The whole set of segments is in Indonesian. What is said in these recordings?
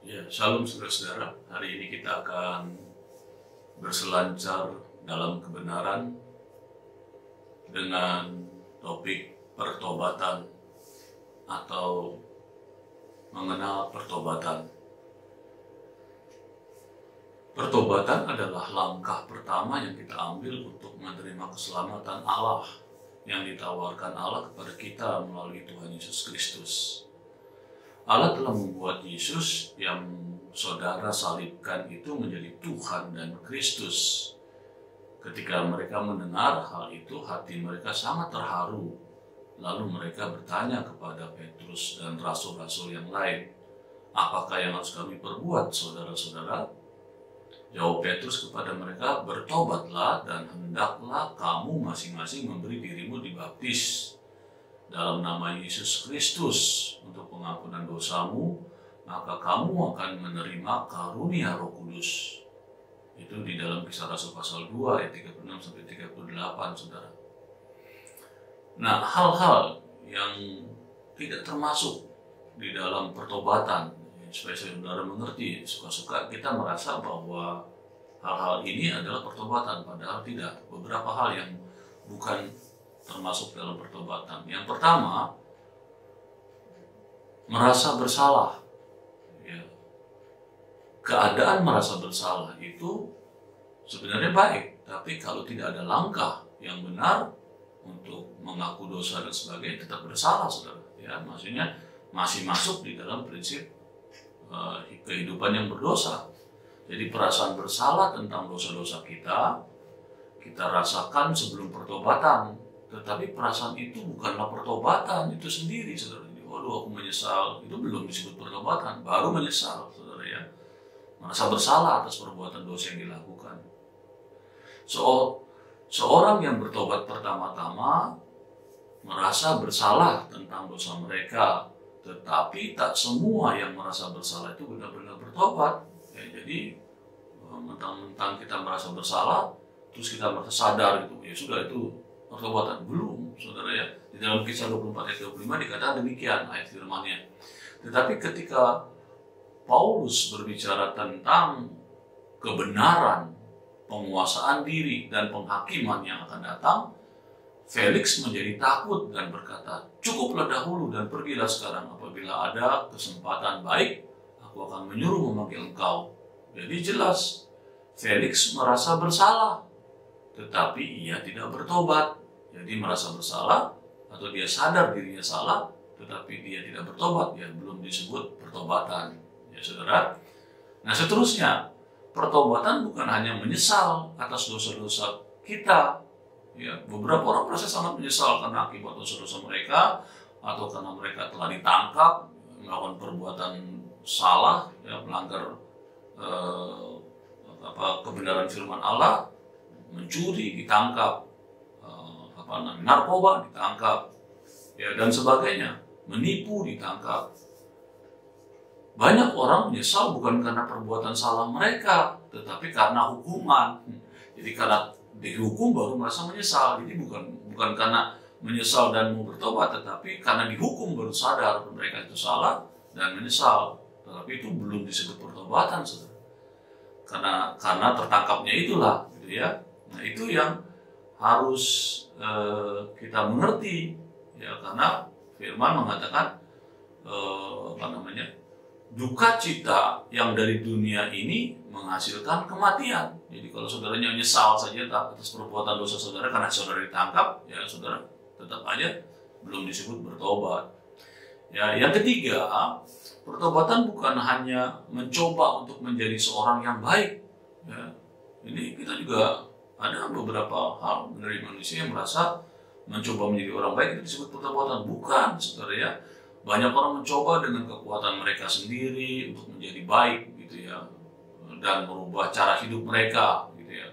Ya, shalom saudara-saudara. Hari ini kita akan berselancar dalam kebenaran dengan topik pertobatan atau mengenal pertobatan. Pertobatan adalah langkah pertama yang kita ambil untuk menerima keselamatan Allah yang ditawarkan Allah kepada kita melalui Tuhan Yesus Kristus. Allah telah membuat Yesus yang saudara salibkan itu menjadi Tuhan dan Kristus. Ketika mereka mendengar hal itu, hati mereka sangat terharu. Lalu mereka bertanya kepada Petrus dan rasul-rasul yang lain, "Apakah yang harus kami perbuat, saudara-saudara?" Jawab Petrus kepada mereka, "Bertobatlah dan hendaklah kamu masing-masing memberi dirimu dibaptis dalam nama Yesus Kristus untuk pengampunan dosamu, maka kamu akan menerima karunia Roh Kudus." Itu di dalam Kisah Rasul pasal 2 ayat 36 sampai 38, saudara. Nah, hal-hal yang tidak termasuk di dalam pertobatan, supaya saudara mengerti, suka-suka kita merasa bahwa hal-hal ini adalah pertobatan, padahal tidak. Beberapa hal yang bukan termasuk dalam pertobatan. Yang pertama, merasa bersalah. Ya. Keadaan merasa bersalah itu sebenarnya baik, tapi kalau tidak ada langkah yang benar untuk mengaku dosa dan sebagainya, tetap bersalah, saudara. Ya, maksudnya masih masuk di dalam prinsip kehidupan yang berdosa. Jadi perasaan bersalah tentang dosa-dosa kita rasakan sebelum pertobatan. Tetapi perasaan itu bukanlah pertobatan itu sendiri, saudara. Waduh, aku menyesal. Itu belum disebut pertobatan, baru menyesal, saudara ya. Merasa bersalah atas perbuatan dosa yang dilakukan. Seorang yang bertobat pertama-tama merasa bersalah tentang dosa mereka, tetapi tak semua yang merasa bersalah itu benar-benar bertobat. Ya, jadi mentang-mentang kita merasa bersalah, terus kita merasa sadar gitu, ya sudah itu pertobatan. Belum, saudara ya. Di dalam Kisah 24 ayat 25 dikatakan demikian ayat firman-Nya. Tetapi ketika Paulus berbicara tentang kebenaran, penguasaan diri, dan penghakiman yang akan datang, Felix menjadi takut dan berkata, "Cukuplah dahulu dan pergilah sekarang. Apabila ada kesempatan baik, aku akan menyuruh memanggil engkau." Jadi jelas, Felix merasa bersalah, tetapi ia tidak bertobat. Jadi merasa bersalah, atau dia sadar dirinya salah, tetapi dia tidak bertobat, ya belum disebut pertobatan. Ya saudara. Nah seterusnya, pertobatan bukan hanya menyesal atas dosa-dosa kita. Ya, beberapa orang merasa sangat menyesal karena akibat dosa-dosa mereka, atau karena mereka telah ditangkap melakukan perbuatan salah, ya, melanggar kebenaran firman Allah, mencuri ditangkap, narkoba ditangkap, ya, dan sebagainya, menipu ditangkap. Banyak orang menyesal bukan karena perbuatan salah mereka, tetapi karena hukuman. Jadi karena dihukum baru merasa menyesal. Jadi bukan karena menyesal dan mau bertobat, tetapi karena dihukum baru sadar mereka itu salah dan menyesal. Tetapi itu belum disebut pertobatan, saudara. Karena tertangkapnya itulah, gitu ya. Nah itu yang harus kita mengerti, ya, karena firman mengatakan duka cita yang dari dunia ini menghasilkan kematian. Jadi kalau saudaranya menyesal saja atas perbuatan dosa saudara karena saudara ditangkap, ya saudara tetap aja belum disebut bertobat. Ya, yang ketiga, pertobatan bukan hanya mencoba untuk menjadi seorang yang baik. Ya, ini kita juga ada beberapa hal dari manusia yang merasa mencoba menjadi orang baik itu disebut pertobatan. Bukan, saudara ya. Banyak orang mencoba dengan kekuatan mereka sendiri untuk menjadi baik, gitu ya, dan merubah cara hidup mereka, gitu ya.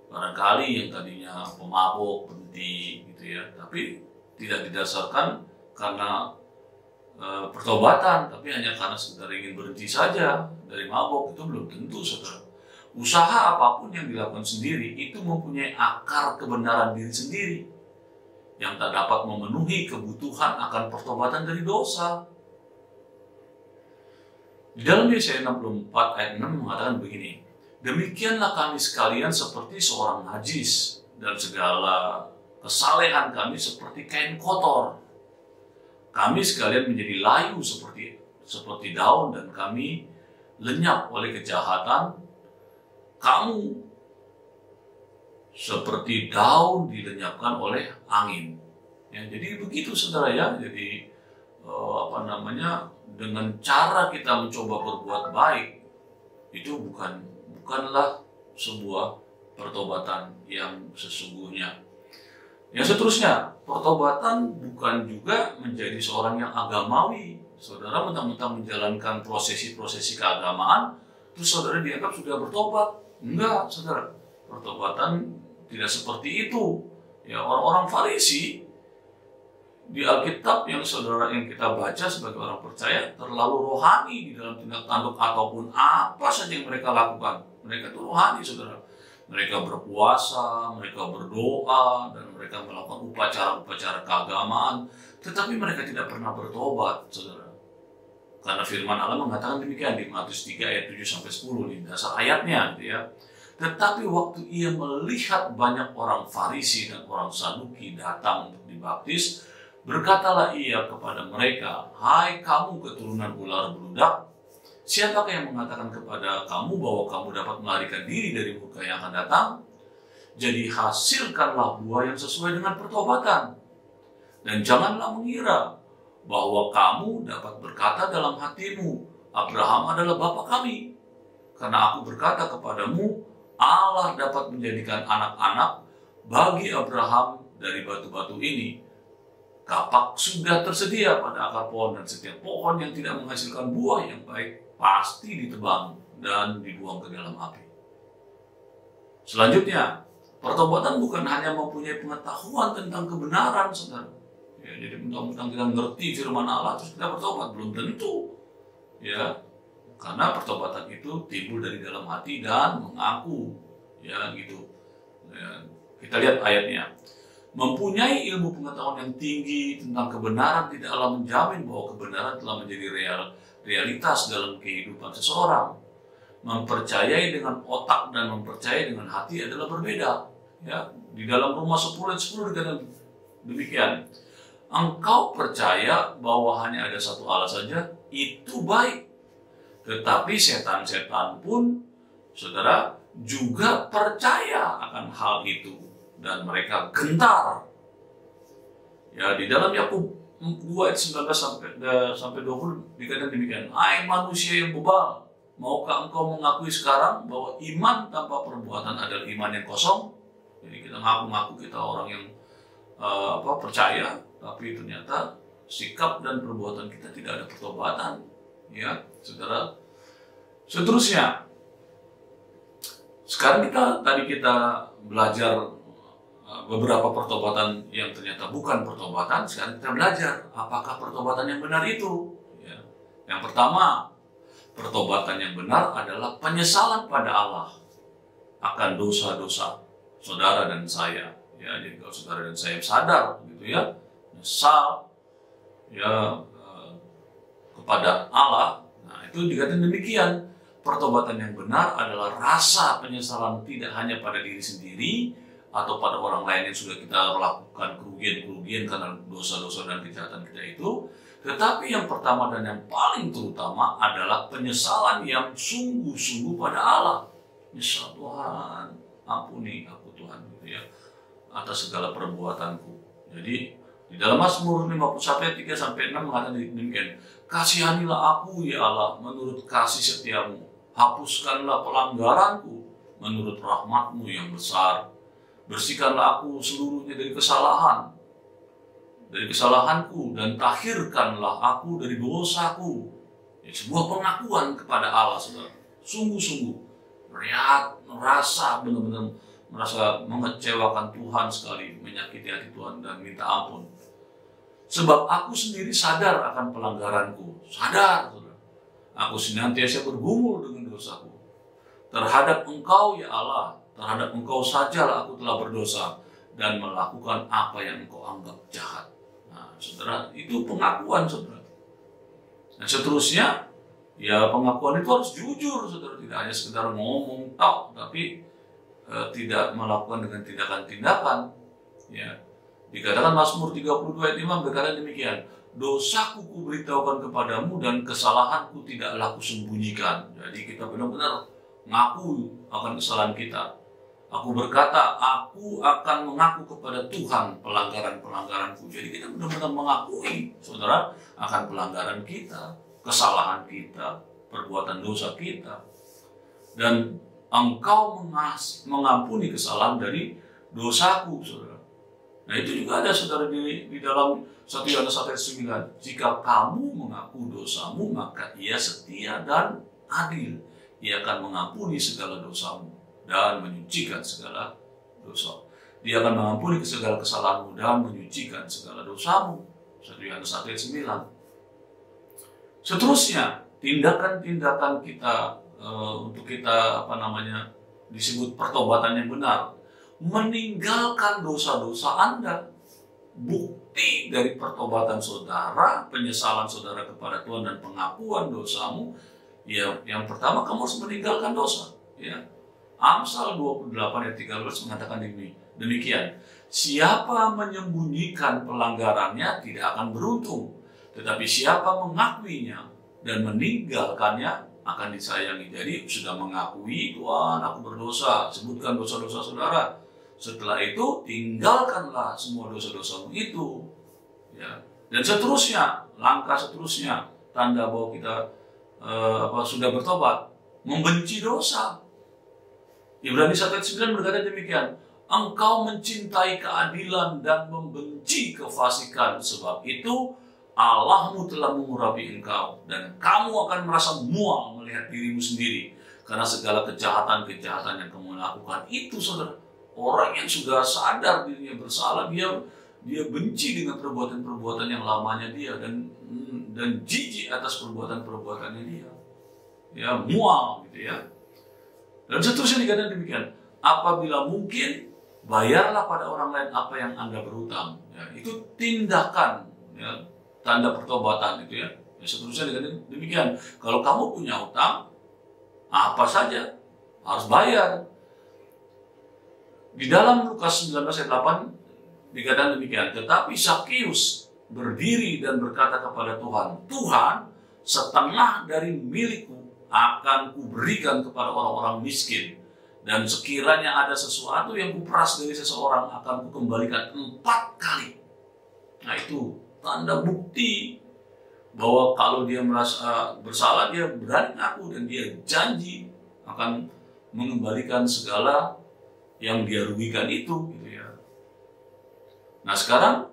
Barangkali yang tadinya pemabuk, berhenti, gitu ya, tapi tidak didasarkan karena pertobatan, tapi hanya karena sekedar ingin berhenti saja dari mabuk. Itu belum tentu, saudara. Usaha apapun yang dilakukan sendiri itu mempunyai akar kebenaran diri sendiri yang tak dapat memenuhi kebutuhan akan pertobatan dari dosa. Di dalam Yesaya 64 ayat 6 mengatakan begini, demikianlah kami sekalian seperti seorang najis, dan segala kesalehan kami seperti kain kotor. Kami sekalian menjadi layu seperti daun, dan kami lenyap oleh kejahatan. Kamu seperti daun dilenyapkan oleh angin. Ya, jadi begitu saudara ya. Jadi dengan cara kita mencoba berbuat baik itu bukanlah sebuah pertobatan yang sesungguhnya. Yang seterusnya, pertobatan bukan juga menjadi seorang yang agamawi. Saudara mentang-mentang menjalankan prosesi-prosesi keagamaan, terus saudara dianggap sudah bertobat. Enggak, saudara. Pertobatan tidak seperti itu. Ya, orang-orang Farisi di Alkitab yang kita baca sebagai orang percaya terlalu rohani di dalam tindak tanduk ataupun apa saja yang mereka lakukan. Mereka itu rohani, saudara. Mereka berpuasa, mereka berdoa, dan mereka melakukan upacara-upacara keagamaan, tetapi mereka tidak pernah bertobat, saudara. Karena firman Allah mengatakan demikian di Matius 3 ayat 7-10 di dasar ayatnya, gitu ya. Tetapi waktu ia melihat banyak orang Farisi dan orang Saduki datang untuk dibaptis, berkatalah ia kepada mereka, hai kamu keturunan ular beludak, siapakah yang mengatakan kepada kamu bahwa kamu dapat melarikan diri dari murka yang akan datang? Jadi hasilkanlah buah yang sesuai dengan pertobatan. Dan janganlah mengira bahwa kamu dapat berkata dalam hatimu, Abraham adalah bapa kami. Karena aku berkata kepadamu, Allah dapat menjadikan anak-anak bagi Abraham dari batu-batu ini. Kapak sudah tersedia pada akar pohon, dan setiap pohon yang tidak menghasilkan buah yang baik pasti ditebang dan dibuang ke dalam api. Selanjutnya, pertobatan bukan hanya mempunyai pengetahuan tentang kebenaran, saudara. Ya, jadi mentang-mentang kita ngerti firman Allah terus kita bertobat, belum tentu. Ya, karena pertobatan itu timbul dari dalam hati dan mengaku, ya gitu. Ya, kita lihat ayatnya. Mempunyai ilmu pengetahuan yang tinggi tentang kebenaran tidaklah menjamin bahwa kebenaran telah menjadi realitas dalam kehidupan seseorang. Mempercayai dengan otak dan mempercayai dengan hati adalah berbeda. Ya, di dalam Roma 10 ayat 10 dikatakan demikian. Engkau percaya bahwa hanya ada satu Allah saja, itu baik. Tetapi setan-setan pun, saudara, juga percaya akan hal itu, dan mereka gentar. Ya, di dalam Yakub 2 ayat 19 sampai 20 dikatakan demikian. Hai manusia yang bebal, maukah engkau mengakui sekarang bahwa iman tanpa perbuatan adalah iman yang kosong? Jadi kita ngaku-ngaku kita orang yang percaya, tapi ternyata sikap dan perbuatan kita tidak ada pertobatan. Ya, saudara. Seterusnya, sekarang tadi kita belajar beberapa pertobatan yang ternyata bukan pertobatan. Sekarang kita belajar apakah pertobatan yang benar itu. Ya. Yang pertama, pertobatan yang benar adalah penyesalan pada Allah akan dosa-dosa saudara dan saya. Ya, jadi kalau saudara dan saya sadar, gitu ya, menyesal, ya kepada Allah. Nah, itu dikatakan demikian. Pertobatan yang benar adalah rasa penyesalan tidak hanya pada diri sendiri atau pada orang lain yang sudah kita lakukan kerugian-kerugian karena dosa-dosa dan kejahatan kita itu, tetapi yang pertama dan yang paling terutama adalah penyesalan yang sungguh-sungguh pada Allah. Nyesal, Tuhan, ampuni aku Tuhan, gitu ya, atas segala perbuatanku. Jadi di dalam Mazmur 51 ayat 3-6 mengatakan demikian, kasihanilah aku ya Allah menurut kasih setiamu, hapuskanlah pelanggaranku menurut rahmatmu yang besar. Bersihkanlah aku seluruhnya dari kesalahanku, dan tahirkanlah aku dari dosaku. Ya, sebuah pengakuan kepada Allah, saudara. Sungguh-sungguh merasa benar-benar merasa mengecewakan Tuhan sekali, menyakiti hati Tuhan dan minta ampun. Sebab aku sendiri sadar akan pelanggaranku. Sadar, saudara. Aku senantiasa bergumul dengan dosaku. Terhadap Engkau ya Allah, terhadap Engkau sajalah aku telah berdosa dan melakukan apa yang Engkau anggap jahat. Nah, saudara, itu pengakuan, saudara. Nah, seterusnya, Ya pengakuan itu harus jujur, saudara, tidak hanya sekedar ngomong tok, tapi tidak melakukan dengan tindakan-tindakan. Ya, dikatakan Mazmur 32 ayat 5 berkata demikian, dosaku kuberitahukan kepadamu dan kesalahanku tidaklah kusembunyikan. Jadi kita benar-benar ngaku akan kesalahan kita. Aku berkata, aku akan mengaku kepada Tuhan pelanggaran-pelanggaranku. Jadi kita benar-benar mengakui, saudara, akan pelanggaran kita, kesalahan kita, perbuatan dosa kita. Dan engkau mengampuni kesalahan dari dosaku, saudara. Nah itu juga ada, saudara, di dalam 1 Yohanes 1:9. Jika kamu mengaku dosamu, maka ia setia dan adil. Ia akan mengampuni segala dosamu dan menyucikan segala dosa. Dia akan mengampuni segala kesalahanmu dan menyucikan segala dosamu. 1 Yohanes 1:9. Seterusnya, tindakan-tindakan kita untuk kita disebut pertobatan yang benar, meninggalkan dosa-dosa Anda. Bukti dari pertobatan saudara, penyesalan saudara kepada Tuhan dan pengakuan dosamu, ya, yang pertama kamu harus meninggalkan dosa. Ya. Amsal 28 ayat 13 mengatakan demikian. Siapa menyembunyikan pelanggarannya tidak akan beruntung, tetapi siapa mengakuinya dan meninggalkannya akan disayangi. Jadi sudah mengakui, Tuhan aku berdosa, sebutkan dosa-dosa saudara. Setelah itu tinggalkanlah semua dosa-dosamu itu. Ya. Dan seterusnya, langkah seterusnya, tanda bahwa kita sudah bertobat, membenci dosa. Ibrani 1:9 berkata demikian, engkau mencintai keadilan dan membenci kefasikan, sebab itu Allahmu telah mengurapi engkau, dan kamu akan merasa mual melihat dirimu sendiri karena segala kejahatan-kejahatan yang kamu lakukan. Itu, saudara, orang yang sudah sadar dirinya bersalah, dia benci dengan perbuatan-perbuatan yang lamanya dia, dan jijik atas perbuatan-perbuatannya dia. Ya, mual gitu ya. Dan seterusnya dikatakan demikian, apabila mungkin bayarlah pada orang lain apa yang Anda berhutang. Ya, itu tindakan, ya, tanda pertobatan itu ya. Ya, seterusnya dikatakan demikian, kalau kamu punya hutang, apa saja harus bayar. Di dalam Lukas 19 ayat 8 dikatakan demikian, tetapi Zakius berdiri dan berkata kepada Tuhan, Tuhan, setengah dari milikku akan kuberikan kepada orang-orang miskin, dan sekiranya ada sesuatu yang kuperas dari seseorang akan kukembalikan 4 kali. Nah itu tanda bukti bahwa kalau dia merasa bersalah, dia berani ngaku dan dia janji akan mengembalikan segala yang dia rugikan itu, gitu ya. Nah sekarang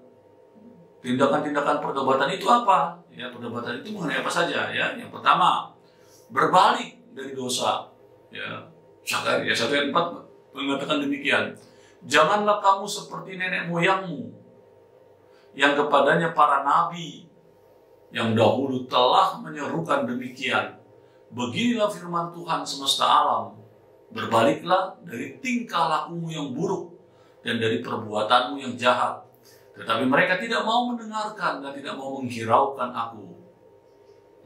tindakan-tindakan pertobatan itu apa? Ya, pertobatan itu mengenai apa saja? Ya, yang pertama, berbalik dari dosa. Ya, 1 ayat 4 mengatakan demikian. Janganlah kamu seperti nenek moyangmu yang kepadanya para nabi yang dahulu telah menyerukan demikian. Beginilah firman Tuhan semesta alam. Berbaliklah dari tingkah lakumu yang buruk dan dari perbuatanmu yang jahat. Tetapi mereka tidak mau mendengarkan dan tidak mau menghiraukan aku.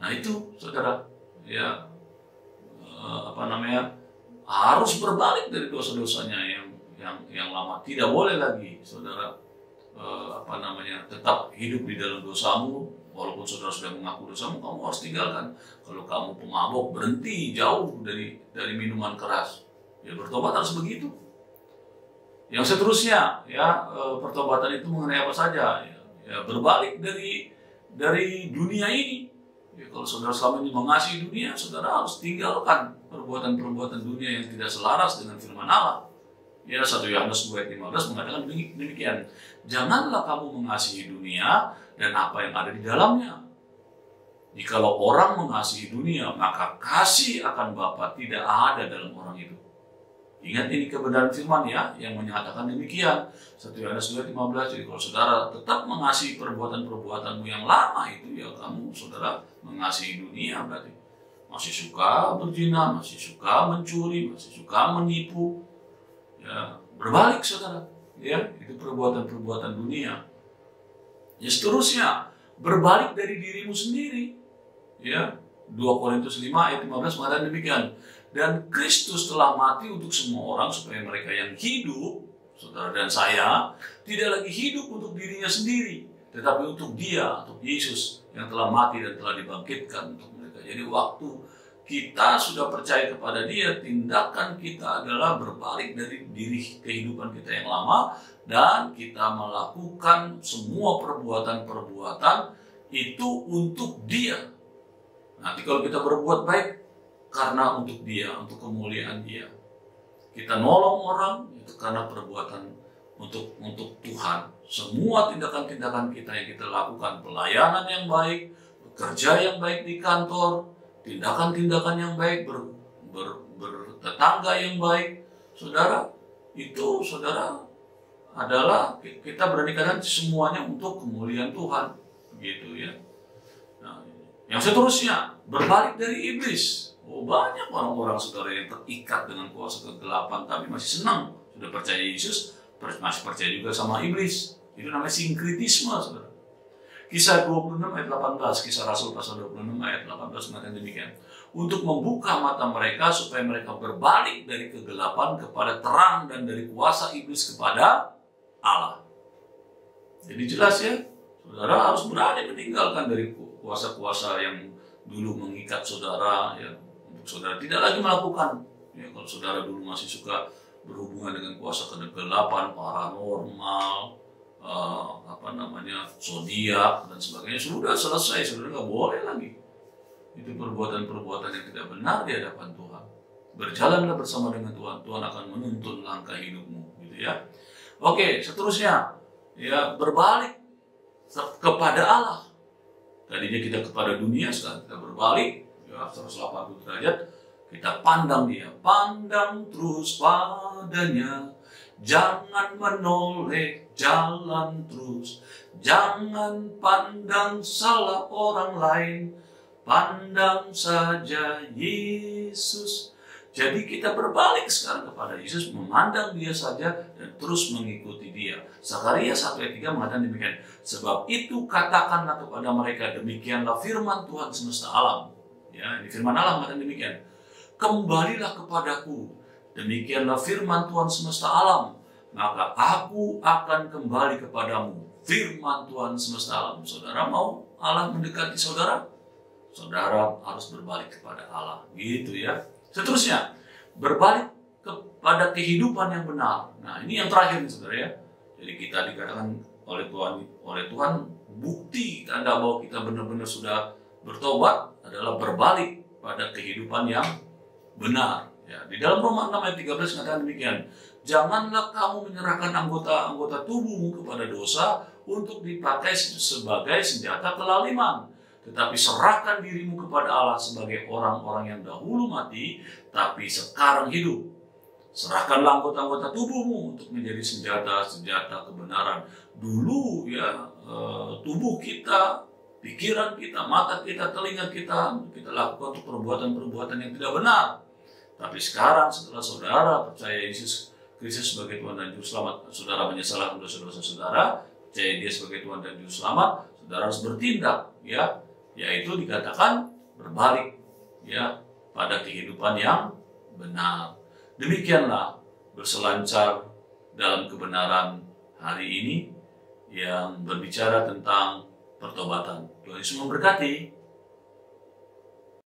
Nah itu, saudara, ya, harus berbalik dari dosa-dosanya yang lama. Tidak boleh lagi, saudara, tetap hidup di dalam dosamu. Walaupun saudara sudah mengaku dosamu, kamu harus tinggalkan. Kalau kamu pemabok, berhenti jauh dari minuman keras. Ya, bertobat harus begitu. Yang seterusnya, ya, pertobatan itu mengenai apa saja? Ya, berbalik dari dunia ini. Ya, kalau saudara selama ini mengasihi dunia, saudara harus tinggalkan perbuatan-perbuatan dunia yang tidak selaras dengan firman Allah. Ya, 1 Yohanes 2:15 mengatakan demikian. Janganlah kamu mengasihi dunia dan apa yang ada di dalamnya. Jikalau orang mengasihi dunia, maka kasih akan Bapa tidak ada dalam orang itu. Ingat ini kebenaran firman ya, yang menyatakan demikian. 1 Yohanes 2:15. Jadi kalau saudara tetap mengasihi perbuatan-perbuatanmu yang lama itu, ya kamu, saudara, mengasihi dunia berarti. Masih suka berzina, masih suka mencuri, masih suka menipu. Ya, berbalik, saudara. Ya, itu perbuatan-perbuatan dunia. Ya, seterusnya, berbalik dari dirimu sendiri. Ya, 2 Korintus 5 ayat 15 mengatakan demikian. Dan Kristus telah mati untuk semua orang supaya mereka yang hidup, saudara dan saya, tidak lagi hidup untuk dirinya sendiri, tetapi untuk Dia, untuk Yesus yang telah mati dan telah dibangkitkan untuk mereka. Jadi waktu kita sudah percaya kepada Dia, tindakan kita adalah berbalik dari diri kehidupan kita yang lama dan kita melakukan semua perbuatan-perbuatan itu untuk Dia. Nanti kalau kita berbuat baik karena untuk Dia, untuk kemuliaan Dia. Kita nolong orang itu karena perbuatan untuk Tuhan. Semua tindakan-tindakan kita yang kita lakukan, pelayanan yang baik, bekerja yang baik di kantor, tindakan-tindakan yang baik, bertetangga yang baik, saudara, itu saudara adalah kita beranikan semuanya untuk kemuliaan Tuhan, gitu ya. Nah, yang seterusnya, berbalik dari iblis. Oh, banyak orang-orang saudara yang terikat dengan kuasa kegelapan tapi masih senang sudah percaya Yesus, masih percaya juga sama iblis. Itu namanya sinkritisme, saudara. Kisah 26 ayat 18, Kisah Rasul pasal 26 ayat 18 mengatakan demikian. Untuk membuka mata mereka supaya mereka berbalik dari kegelapan kepada terang dan dari kuasa iblis kepada Allah. Jadi jelas ya, saudara harus berani meninggalkan dari kuasa-kuasa yang dulu mengikat saudara, ya, untuk saudara tidak lagi melakukan. Ya, kalau saudara dulu masih suka berhubungan dengan kuasa kegelapan, paranormal, zodiak dan sebagainya, sudah selesai, saudara nggak boleh lagi. Itu perbuatan-perbuatan yang tidak benar di hadapan Tuhan. Berjalanlah bersama dengan Tuhan, Tuhan akan menuntun langkah hidupmu, gitu ya. Oke, seterusnya, ya, berbalik kepada Allah. Tadinya kita kepada dunia, sekarang kita berbalik, ya, 180 derajat, kita pandang Dia, pandang terus padanya, jangan menoleh, jalan terus, jangan pandang salah orang lain, pandang saja Yesus. Jadi kita berbalik sekarang kepada Yesus, memandang Dia saja dan terus mengikuti Dia. Zakaria 1 ayat 3 mengatakan demikian. Sebab itu katakanlah kepada mereka, demikianlah firman Tuhan semesta alam. Ya, ini firman alam mengatakan demikian. Kembalilah kepadaku, demikianlah firman Tuhan semesta alam, maka aku akan kembali kepadamu. Firman Tuhan semesta alam. Saudara mau Allah mendekati saudara? Saudara harus berbalik kepada Allah, gitu ya. Seterusnya, berbalik kepada kehidupan yang benar. Nah, ini yang terakhir nih, saudara ya. Jadi kita dikatakan oleh Tuhan bukti tanda bahwa kita benar-benar sudah bertobat adalah berbalik pada kehidupan yang benar. Ya, di dalam Roma 6 ayat 13 mengatakan demikian. Janganlah kamu menyerahkan anggota-anggota tubuhmu kepada dosa untuk dipakai sebagai senjata kelaliman. Tetapi serahkan dirimu kepada Allah sebagai orang-orang yang dahulu mati, tapi sekarang hidup. Serahkanlah anggota-anggota tubuhmu untuk menjadi senjata-senjata kebenaran. Dulu ya, tubuh kita, pikiran kita, mata kita, telinga kita lakukan untuk perbuatan-perbuatan yang tidak benar. Tapi sekarang setelah saudara percaya Yesus Kristus sebagai Tuhan dan Juru Selamat, saudara menyesalkan dosa-dosa saudara, percaya Dia sebagai Tuhan dan Juru Selamat, saudara harus bertindak, ya. Yaitu dikatakan berbalik, ya, pada kehidupan yang benar. Demikianlah berselancar dalam kebenaran hari ini yang berbicara tentang pertobatan. Tuhan Yesus memberkati.